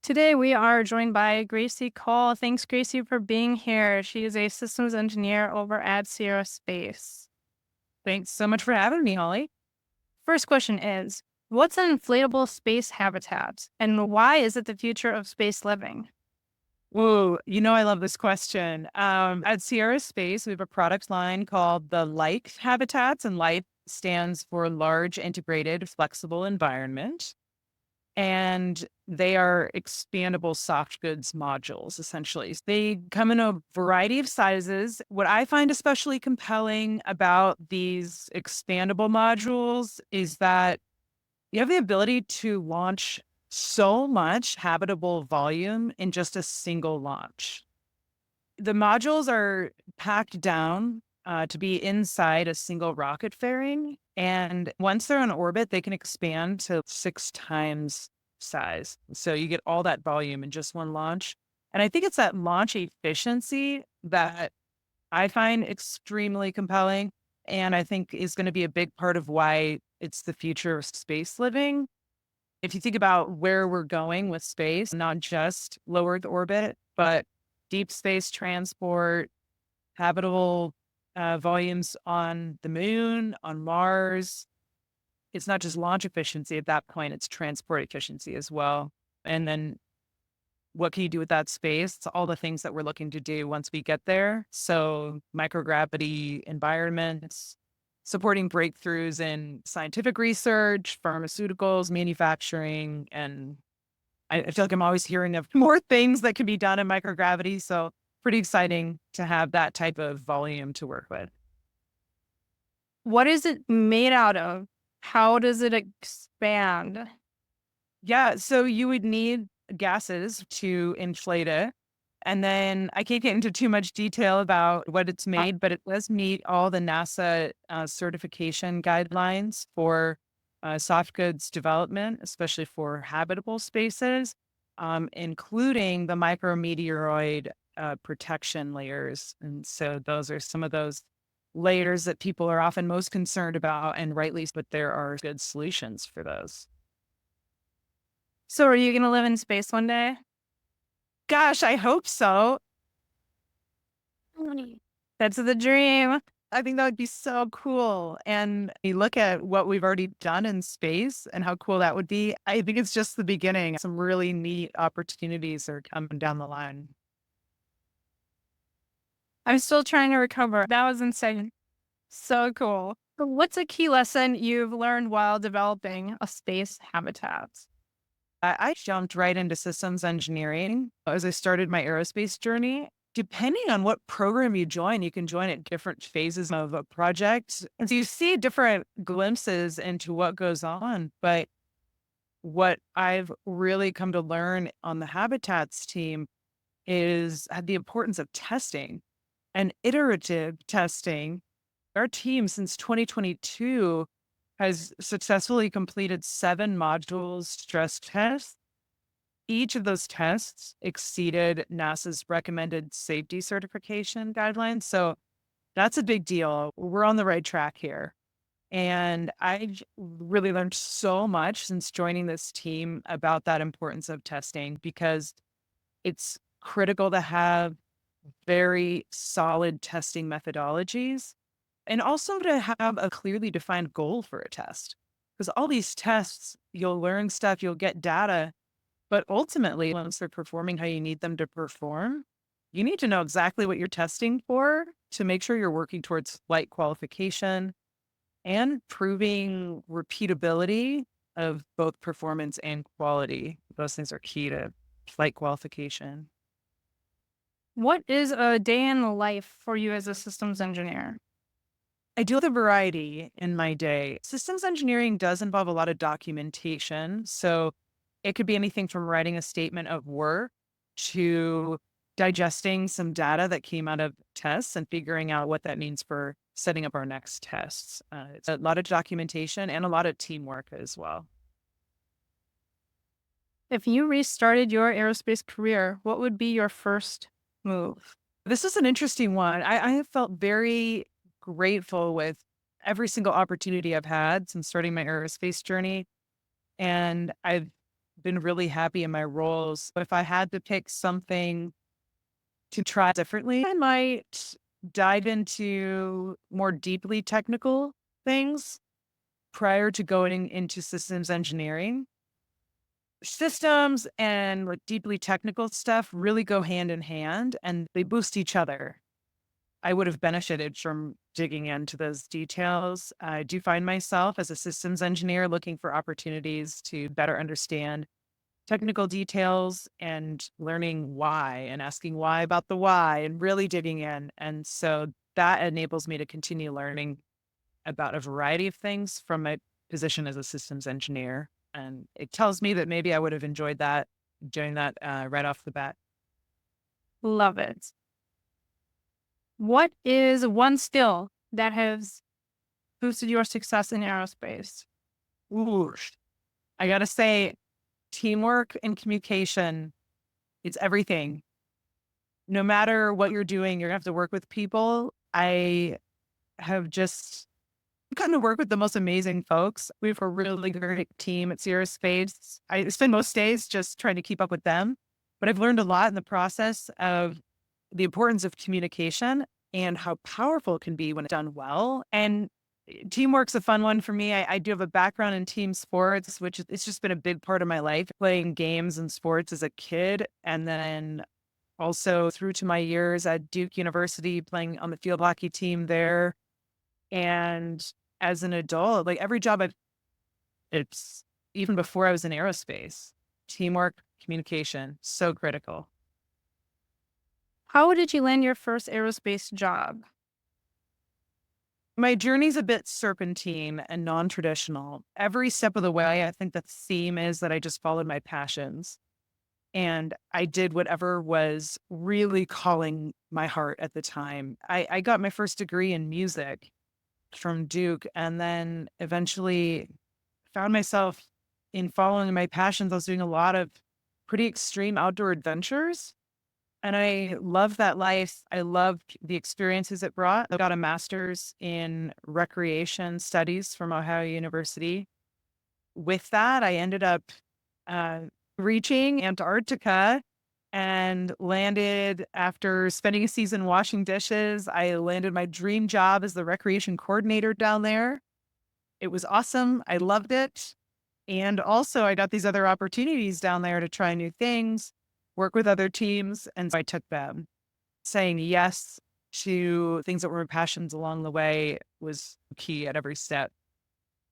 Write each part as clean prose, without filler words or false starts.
Today we are joined by Gracie Cole. Thanks, Gracie, for being here. She is a systems engineer over at Aerospace. Thanks so much for having me, Holly. First question is, what's an inflatable space habitat, and why is it the future of space living? Whoa, I love this question. At Sierra Space, we have a product line called the LIFE habitats, and LIFE stands for Large Integrated Flexible Environment. And they are expandable soft goods modules, essentially. They come in a variety of sizes. What I find especially compelling about these expandable modules is that you have the ability to launch so much habitable volume in just a single launch. The modules are packed down to be inside a single rocket fairing. And once they're on orbit, they can expand to 6 times size. So you get all that volume in just one launch. And I think it's that launch efficiency that I find extremely compelling. And I think is going to be a big part of why it's the future of space living. If you think about where we're going with space, not just low Earth orbit, but deep space transport, habitable volumes on the moon, on Mars, it's not just launch efficiency at that point, it's transport efficiency as well. And then what can you do with that space? It's all the things that we're looking to do once we get there. So microgravity environments, supporting breakthroughs in scientific research, pharmaceuticals, manufacturing, and I feel like I'm always hearing of more things that can be done in microgravity. So pretty exciting to have that type of volume to work with. What is it made out of? How does it expand? Yeah, so you would need gases to inflate it. And then I can't get into too much detail about what it's made, but it does meet all the NASA certification guidelines for soft goods development, especially for habitable spaces, including the micrometeoroid protection layers. And so those are some of those layers that people are often most concerned about, and rightly, but there are good solutions for those. So are you going to live in space one day? Gosh, I hope so. That's the dream. I think that would be so cool. And you look at what we've already done in space and how cool that would be. I think it's just the beginning. Some really neat opportunities are coming down the line. I'm still trying to recover. That was insane. So cool. So what's a key lesson you've learned while developing a space habitat? I jumped right into systems engineering as I started my aerospace journey. Depending on what program you join, you can join at different phases of a project. And so you see different glimpses into what goes on. But what I've really come to learn on the habitats team is the importance of testing and iterative testing. Our team since 2022 has successfully completed 7 modules stress tests. Each of those tests exceeded NASA's recommended safety certification guidelines. So that's a big deal. We're on the right track here. And I've really learned so much since joining this team about that importance of testing because it's critical to have very solid testing methodologies and also to have a clearly defined goal for a test. Because all these tests, you'll learn stuff, you'll get data, but ultimately, once they're performing how you need them to perform, you need to know exactly what you're testing for to make sure you're working towards flight qualification and proving repeatability of both performance and quality. Those things are key to flight qualification. What is a day in the life for you as a systems engineer? I do have a variety in my day. Systems engineering does involve a lot of documentation. So it could be anything from writing a statement of work to digesting some data that came out of tests and figuring out what that means for setting up our next tests. It's a lot of documentation and a lot of teamwork as well. If you restarted your aerospace career, what would be your first move? This is an interesting one. I have felt very grateful with every single opportunity I've had since starting my aerospace journey. And I've been really happy in my roles. But if I had to pick something to try differently, I might dive into more deeply technical things prior to going into systems engineering. Systems and like deeply technical stuff really go hand in hand and they boost each other. I would have benefited from digging into those details. I do find myself as a systems engineer looking for opportunities to better understand technical details and learning why and asking why about the why and really digging in. And so that enables me to continue learning about a variety of things from my position as a systems engineer. And it tells me that maybe I would have enjoyed that doing that right off the bat. Love it. What is one skill that has boosted your success in aerospace? Ooh, I got to say, teamwork and communication, it's everything. No matter what you're doing, you're going to have to work with people. I have just gotten to work with the most amazing folks. We have a really great team at Aerospace. I spend most days just trying to keep up with them, but I've learned a lot in the process of the importance of communication and how powerful it can be when it's done well. And teamwork's a fun one for me. I do have a background in team sports, which it's just been a big part of my life, playing games and sports as a kid. And then also through to my years at Duke University, playing on the field hockey team there. And as an adult, like every job it's even before I was in aerospace, teamwork, communication, so critical. How did you land your first aerospace job? My journey's a bit serpentine and non-traditional. Every step of the way, I think the theme is that I just followed my passions and I did whatever was really calling my heart at the time. I got my first degree in music from Duke and then eventually found myself in following my passions. I was doing a lot of pretty extreme outdoor adventures. And I loved that life. I loved the experiences it brought. I got a master's in recreation studies from Ohio University. With that, I ended up uh, reaching Antarctica and landed after spending a season washing dishes. I landed my dream job as the recreation coordinator down there. It was awesome. I loved it. And also, I got these other opportunities down there to try new things, work with other teams. And so I took them. Saying yes to things that were my passions along the way was key at every step.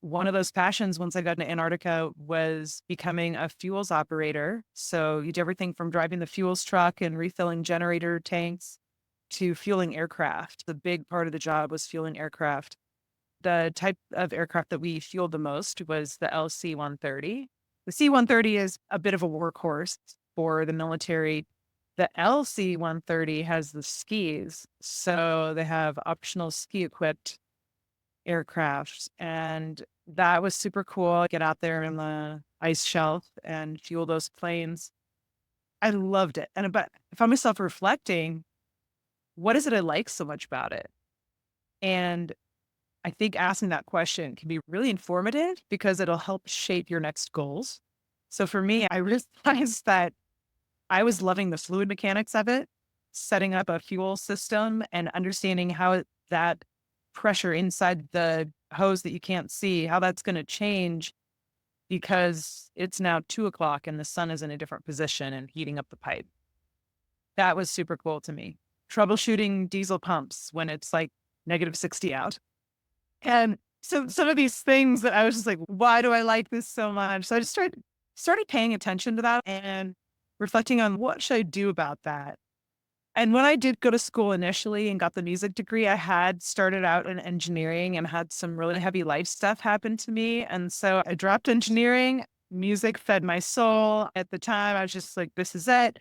One of those passions, once I got into Antarctica, was becoming a fuels operator. So you do everything from driving the fuels truck and refilling generator tanks to fueling aircraft. The big part of the job was fueling aircraft. The type of aircraft that we fueled the most was the LC-130. The C-130 is a bit of a workhorse for the military. The LC-130 has the skis, so they have optional ski-equipped aircraft, and that was super cool. Get out there in the ice shelf and fuel those planes. I loved it, and but I found myself reflecting, what is it I like so much about it? And I think asking that question can be really informative because it'll help shape your next goals. So for me, I realized that I was loving the fluid mechanics of it, setting up a fuel system and understanding how that pressure inside the hose that you can't see, how that's going to change because it's now 2 o'clock and the sun is in a different position and heating up the pipe. That was super cool to me. Troubleshooting diesel pumps when it's like -60 out. And so some of these things that I was just like, why do I like this so much? So I just started paying attention to that and reflecting on what should I do about that. And when I did go to school initially and got the music degree, I had started out in engineering and had some really heavy life stuff happen to me. And so I dropped engineering. Music fed my soul. At the time, I was just like, this is it.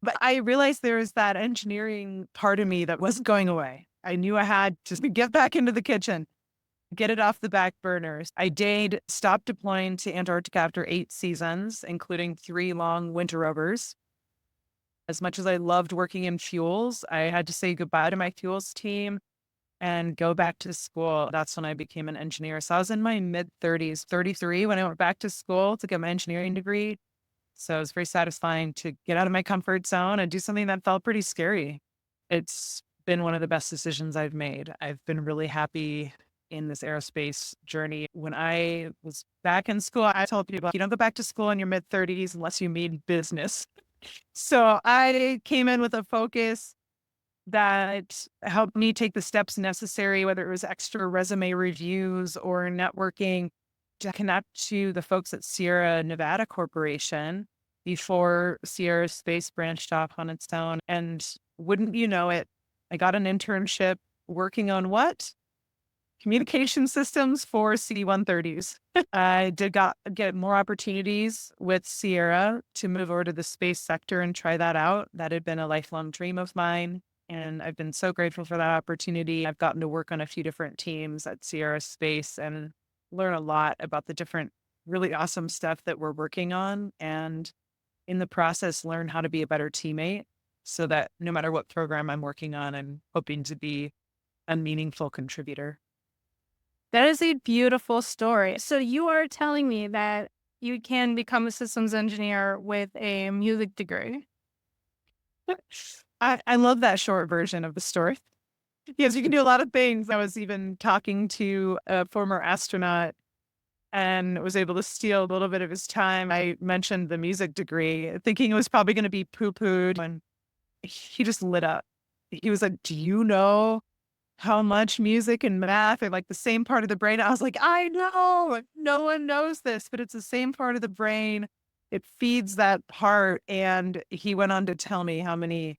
But I realized there was that engineering part of me that wasn't going away. I knew I had to get back into the kitchen, get it off the back burners. I did stop deploying to Antarctica after 8 seasons, including 3 long winter overs. As much as I loved working in fuels, I had to say goodbye to my fuels team and go back to school. That's when I became an engineer. So I was in my mid 30s, 33, when I went back to school to get my engineering degree. So it was very satisfying to get out of my comfort zone and do something that felt pretty scary. It's been one of the best decisions I've made. I've been really happy in this aerospace journey. When I was back in school, I told people, you don't go back to school in your mid 30s unless you mean business. So I came in with a focus that helped me take the steps necessary, whether it was extra resume reviews or networking, to connect to the folks at Sierra Nevada Corporation before Sierra Space branched off on its own. And wouldn't you know it, I got an internship working on what? Communication systems for C-130s. I did get more opportunities with Sierra to move over to the space sector and try that out. That had been a lifelong dream of mine. And I've been so grateful for that opportunity. I've gotten to work on a few different teams at Sierra Space and learn a lot about the different really awesome stuff that we're working on. And in the process, learn how to be a better teammate so that no matter what program I'm working on, I'm hoping to be a meaningful contributor. That is a beautiful story. So you are telling me that you can become a systems engineer with a music degree. I love that short version of the story. Yes, you can do a lot of things. I was even talking to a former astronaut and was able to steal a little bit of his time. I mentioned the music degree, thinking it was probably going to be poo pooed. And he just lit up. He was like, do you know how much music and math are like the same part of the brain? I was like, I know. No one knows this, but it's the same part of the brain. It feeds that part. And he went on to tell me how many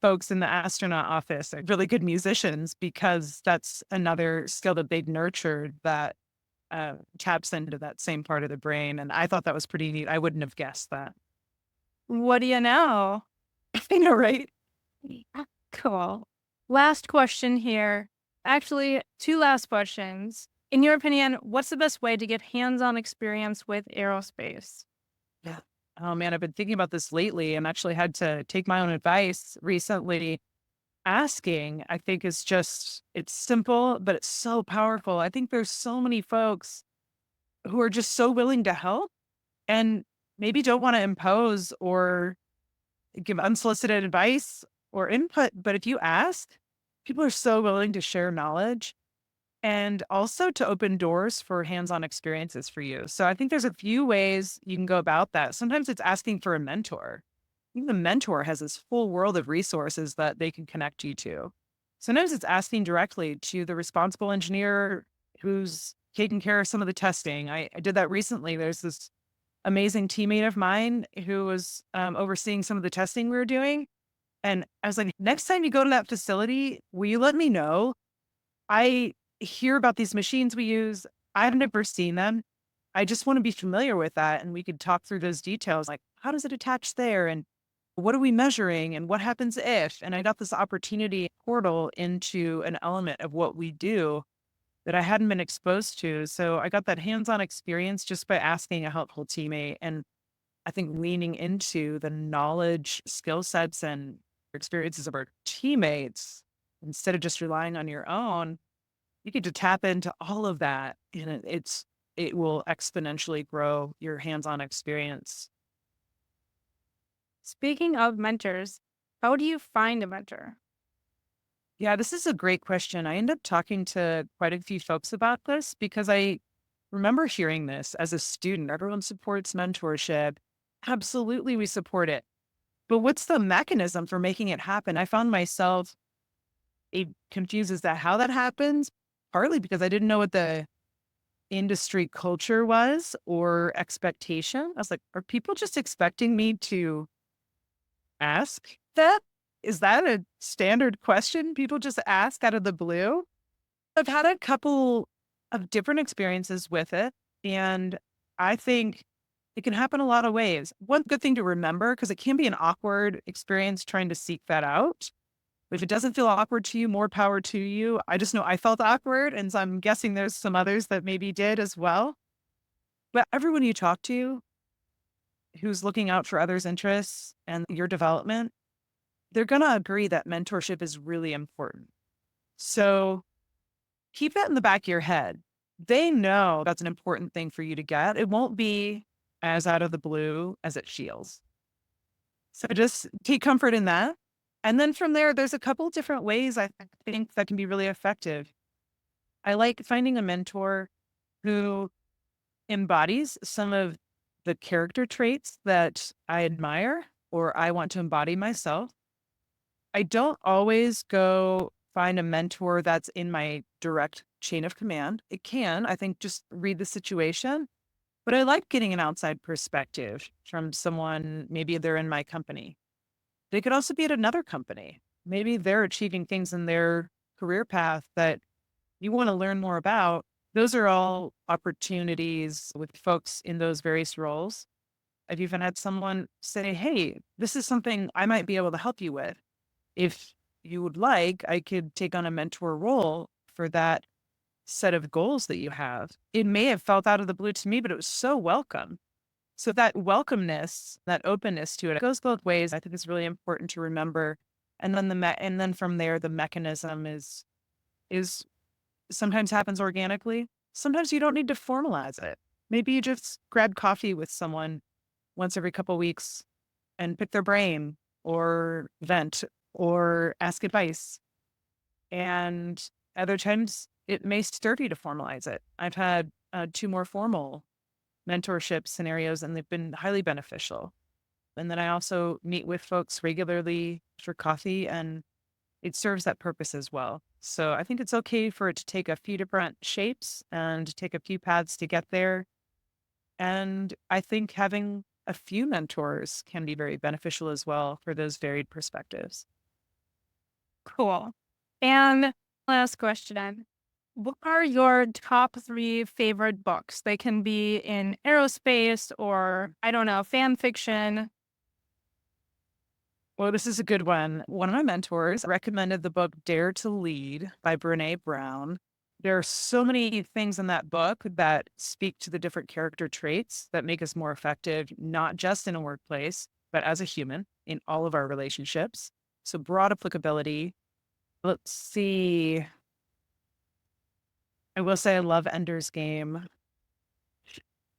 folks in the astronaut office are really good musicians because that's another skill that they'd nurtured that taps into that same part of the brain. And I thought that was pretty neat. I wouldn't have guessed that. What do you know? I know, right? Cool. Last question here. Actually, two last questions. In your opinion, what's the best way to get hands-on experience with aerospace? Yeah. Oh man, I've been thinking about this lately and actually had to take my own advice recently. Asking, I think, is just, it's simple, but it's so powerful. I think there's so many folks who are just so willing to help and maybe don't want to impose or give unsolicited advice or input. But if you ask, people are so willing to share knowledge and also to open doors for hands-on experiences for you. So I think there's a few ways you can go about that. Sometimes it's asking for a mentor. Even the mentor has this full world of resources that they can connect you to. Sometimes it's asking directly to the responsible engineer who's taking care of some of the testing. I did that recently. There's this amazing teammate of mine who was overseeing some of the testing we were doing. And I was like, next time you go to that facility, will you let me know? I hear about these machines we use. I've never seen them. I just want to be familiar with that. And we could talk through those details, like how does it attach there? And what are we measuring? And what happens if? And I got this opportunity portal into an element of what we do that I hadn't been exposed to. So I got that hands-on experience just by asking a helpful teammate. And I think leaning into the knowledge, skill sets, and experiences of our teammates instead of just relying on your own, you get to tap into all of that, and it will exponentially grow your hands-on experience. Speaking of mentors, how do you find a mentor? Yeah, this is a great question. I end up talking to quite a few folks about this because I remember hearing this as a student. Everyone supports mentorship. Absolutely, we support it. But what's the mechanism for making it happen? I found myself confused as to how that happens, partly because I didn't know what the industry culture was or expectation. I was like, are people just expecting me to ask that? Is that a standard question people just ask out of the blue? I've had a couple of different experiences with it, and I think it can happen a lot of ways. One good thing to remember, because it can be an awkward experience trying to seek that out. If it doesn't feel awkward to you, more power to you. I just know I felt awkward, and so I'm guessing there's some others that maybe did as well. But everyone you talk to who's looking out for others' interests and your development, they're going to agree that mentorship is really important. So keep that in the back of your head. They know that's an important thing for you to get. It won't be as out of the blue as it feels. So just take comfort in that. And then from there, there's a couple different ways I think that can be really effective. I like finding a mentor who embodies some of the character traits that I admire or I want to embody myself. I don't always go find a mentor that's in my direct chain of command. It can, I think, just read the situation. But I like getting an outside perspective from someone, maybe they're in my company. They could also be at another company. Maybe they're achieving things in their career path that you want to learn more about. Those are all opportunities with folks in those various roles. I've even had someone say, hey, this is something I might be able to help you with. If you would like, I could take on a mentor role for that set of goals that you have. It may have felt out of the blue to me, but it was so welcome. So that welcomeness, that openness to it goes both ways. I think it's really important to remember. And then and then from there, the mechanism is sometimes happens organically. Sometimes you don't need to formalize it. Maybe you just grab coffee with someone once every couple weeks and pick their brain or vent or ask advice. And other times it may stir you to formalize it. I've had two more formal mentorship scenarios and they've been highly beneficial. And then I also meet with folks regularly for coffee and it serves that purpose as well. So I think it's okay for it to take a few different shapes and take a few paths to get there. And I think having a few mentors can be very beneficial as well for those varied perspectives. Cool. And last question. What are your top three favorite books? They can be in aerospace or, I don't know, fan fiction. Well, this is a good one. One of my mentors recommended the book Dare to Lead by Brene Brown. There are so many things in that book that speak to the different character traits that make us more effective, not just in a workplace, but as a human in all of our relationships. So broad applicability. Let's see. I will say I love Ender's Game.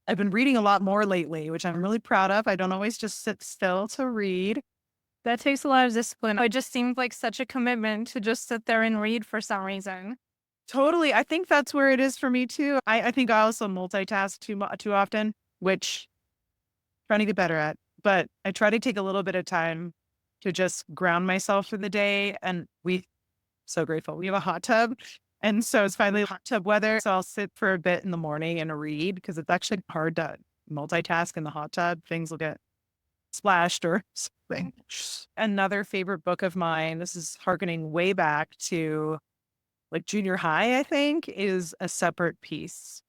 I've been reading a lot more lately, which I'm really proud of. I don't always just sit still to read. That takes a lot of discipline. It just seems like such a commitment to just sit there and read for some reason. Totally. I think that's where it is for me too. I think I also multitask too often, which I'm trying to get better at. But I try to take a little bit of time to just ground myself for the day. And so grateful. We have a hot tub. And so it's finally hot tub weather. So I'll sit for a bit in the morning and read because it's actually hard to multitask in the hot tub. Things will get splashed or something. Another favorite book of mine, this is harkening way back to like junior high, I think, is A Separate Piece.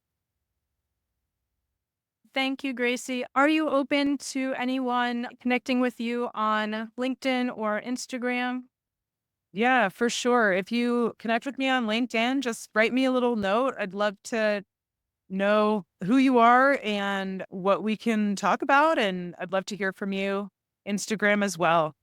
Thank you, Gracie. Are you open to anyone connecting with you on LinkedIn or Instagram? Yeah, for sure. If you connect with me on LinkedIn, just write me a little note. I'd love to know who you are and what we can talk about. And I'd love to hear from you. Instagram as well.